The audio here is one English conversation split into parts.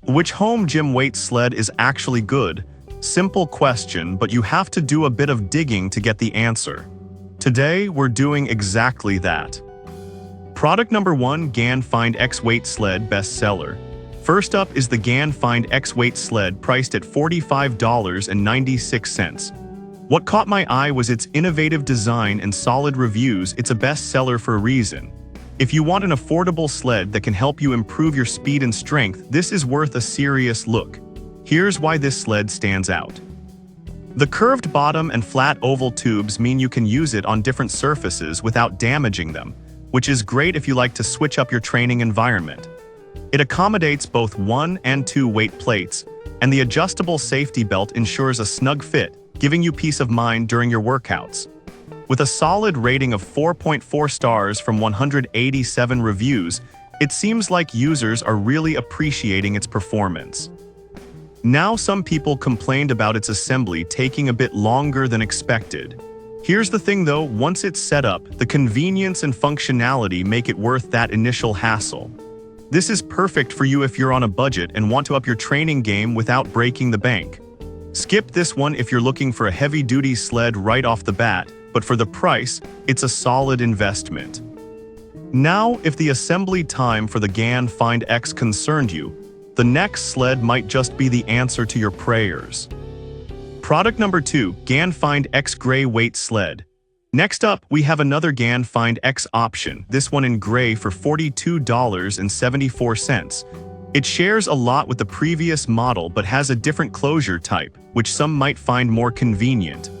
Which home gym weight sled is actually good? Simple question, but you have to do a bit of digging to get the answer. Today, we're doing exactly that. Product number 1, GAN Find X Weight Sled bestseller. First up is the GAN Find X Weight Sled priced at $45.96. What caught my eye was its innovative design and solid reviews. It's a bestseller for a reason. If you want an affordable sled that can help you improve your speed and strength, this is worth a serious look. Here's why this sled stands out. The curved bottom and flat oval tubes mean you can use it on different surfaces without damaging them, which is great if you like to switch up your training environment. It accommodates both 1 and 2 weight plates, and the adjustable safety belt ensures a snug fit, giving you peace of mind during your workouts. With a solid rating of 4.4 stars from 187 reviews, it seems like users are really appreciating its performance. Now, some people complained about its assembly taking a bit longer than expected. Here's the thing though, once it's set up, the convenience and functionality make it worth that initial hassle. This is perfect for you if you're on a budget and want to up your training game without breaking the bank. Skip this one if you're looking for a heavy-duty sled right off the bat, but for the price, it's a solid investment. Now, if the assembly time for the GAN Find X concerned you, the next sled might just be the answer to your prayers. Product number 2, GAN Find X Gray Weight Sled. Next up, we have another GAN Find X option, this one in gray for $42.74. It shares a lot with the previous model but has a different closure type, which some might find more convenient.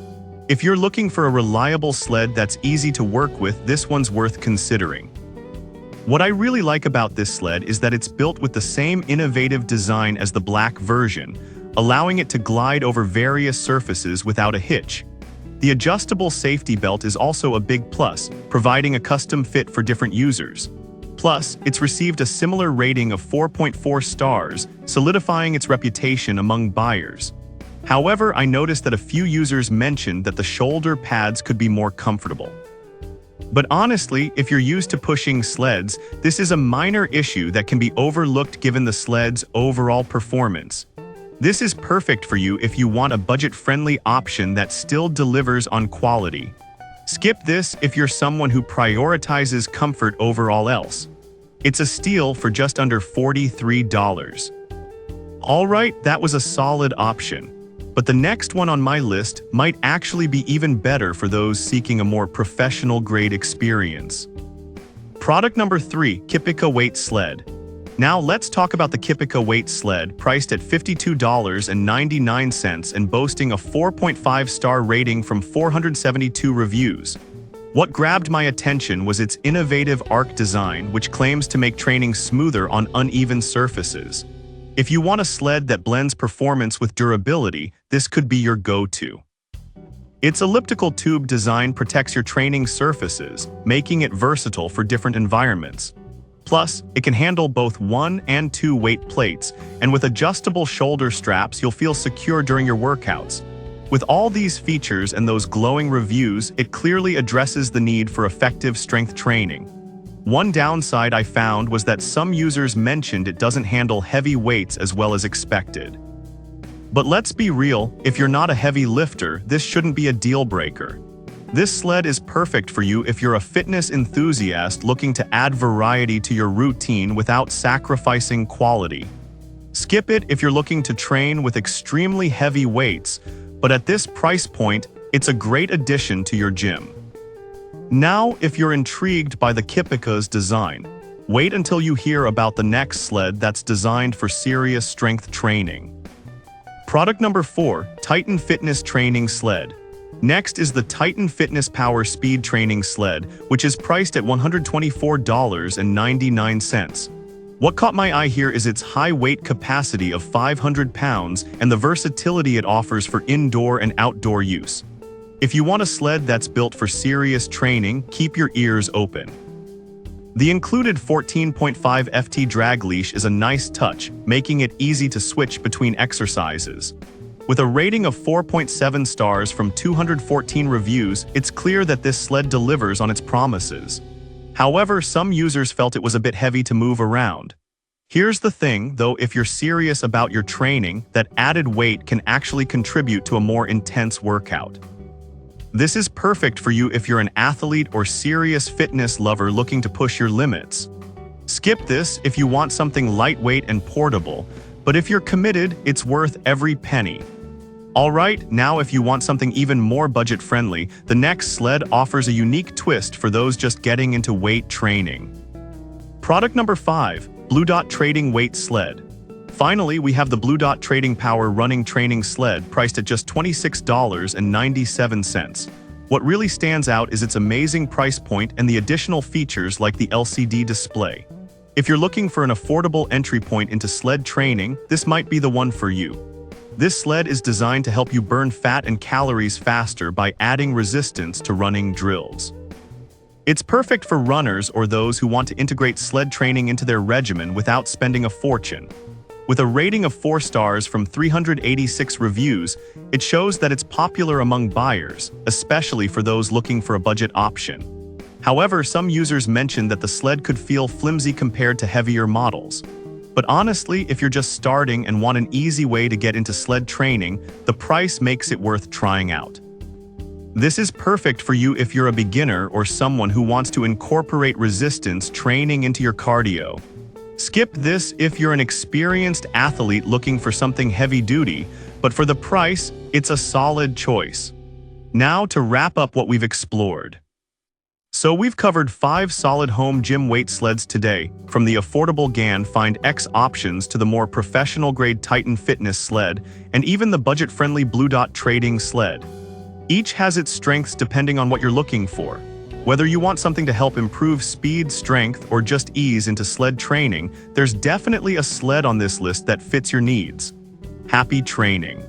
If you're looking for a reliable sled that's easy to work with, this one's worth considering. What I really like about this sled is that it's built with the same innovative design as the black version, allowing it to glide over various surfaces without a hitch. The adjustable safety belt is also a big plus, providing a custom fit for different users. Plus, it's received a similar rating of 4.4 stars, solidifying its reputation among buyers. However, I noticed that a few users mentioned that the shoulder pads could be more comfortable. But honestly, if you're used to pushing sleds, this is a minor issue that can be overlooked given the sled's overall performance. This is perfect for you if you want a budget-friendly option that still delivers on quality. Skip this if you're someone who prioritizes comfort over all else. It's a steal for just under $43. Alright, that was a solid option. But the next one on my list might actually be even better for those seeking a more professional-grade experience. Product number 3, Kipika Weight Sled. Now let's talk about the Kipika Weight Sled, priced at $52.99 and boasting a 4.5-star rating from 472 reviews. What grabbed my attention was its innovative arc design, which claims to make training smoother on uneven surfaces. If you want a sled that blends performance with durability, this could be your go-to. Its elliptical tube design protects your training surfaces, making it versatile for different environments. Plus, it can handle both 1 and 2 weight plates, and with adjustable shoulder straps, you'll feel secure during your workouts. With all these features and those glowing reviews, it clearly addresses the need for effective strength training. One downside I found was that some users mentioned it doesn't handle heavy weights as well as expected. But let's be real, if you're not a heavy lifter, this shouldn't be a deal breaker. This sled is perfect for you if you're a fitness enthusiast looking to add variety to your routine without sacrificing quality. Skip it if you're looking to train with extremely heavy weights, but at this price point, it's a great addition to your gym. Now, if you're intrigued by the Kipika's design, wait until you hear about the next sled that's designed for serious strength training. Product number 4, Titan Fitness Training Sled. Next is the Titan Fitness Power Speed Training Sled, which is priced at $124.99. What caught my eye here is its high weight capacity of 500 pounds and the versatility it offers for indoor and outdoor use. If you want a sled that's built for serious training, keep your ears open. The included 14.5 FT drag leash is a nice touch, making it easy to switch between exercises. With a rating of 4.7 stars from 214 reviews, it's clear that this sled delivers on its promises. However, some users felt it was a bit heavy to move around. Here's the thing, though, if you're serious about your training, that added weight can actually contribute to a more intense workout. This is perfect for you if you're an athlete or serious fitness lover looking to push your limits. Skip this if you want something lightweight and portable, but if you're committed, it's worth every penny. Alright, now if you want something even more budget-friendly, the next Sled offers a unique twist for those just getting into weight training. Product number 5, Blue Dot Trading Weight Sled. Finally, we have the Blue Dot Trading Power Running Training Sled priced at just $26.97. What really stands out is its amazing price point and the additional features like the LCD display. If you're looking for an affordable entry point into sled training, this might be the one for you. This sled is designed to help you burn fat and calories faster by adding resistance to running drills. It's perfect for runners or those who want to integrate sled training into their regimen without spending a fortune. With a rating of 4 stars from 386 reviews, it shows that it's popular among buyers, especially for those looking for a budget option. However, some users mentioned that the sled could feel flimsy compared to heavier models. But honestly, if you're just starting and want an easy way to get into sled training, the price makes it worth trying out. This is perfect for you if you're a beginner or someone who wants to incorporate resistance training into your cardio. Skip this if you're an experienced athlete looking for something heavy-duty, but for the price, it's a solid choice. Now to wrap up what we've explored. So we've covered 5 solid home gym weight sleds today, from the affordable GAN Find X options to the more professional-grade Titan Fitness sled, and even the budget-friendly Blue Dot Trading sled. Each has its strengths depending on what you're looking for. Whether you want something to help improve speed, strength, or just ease into sled training, there's definitely a sled on this list that fits your needs. Happy training!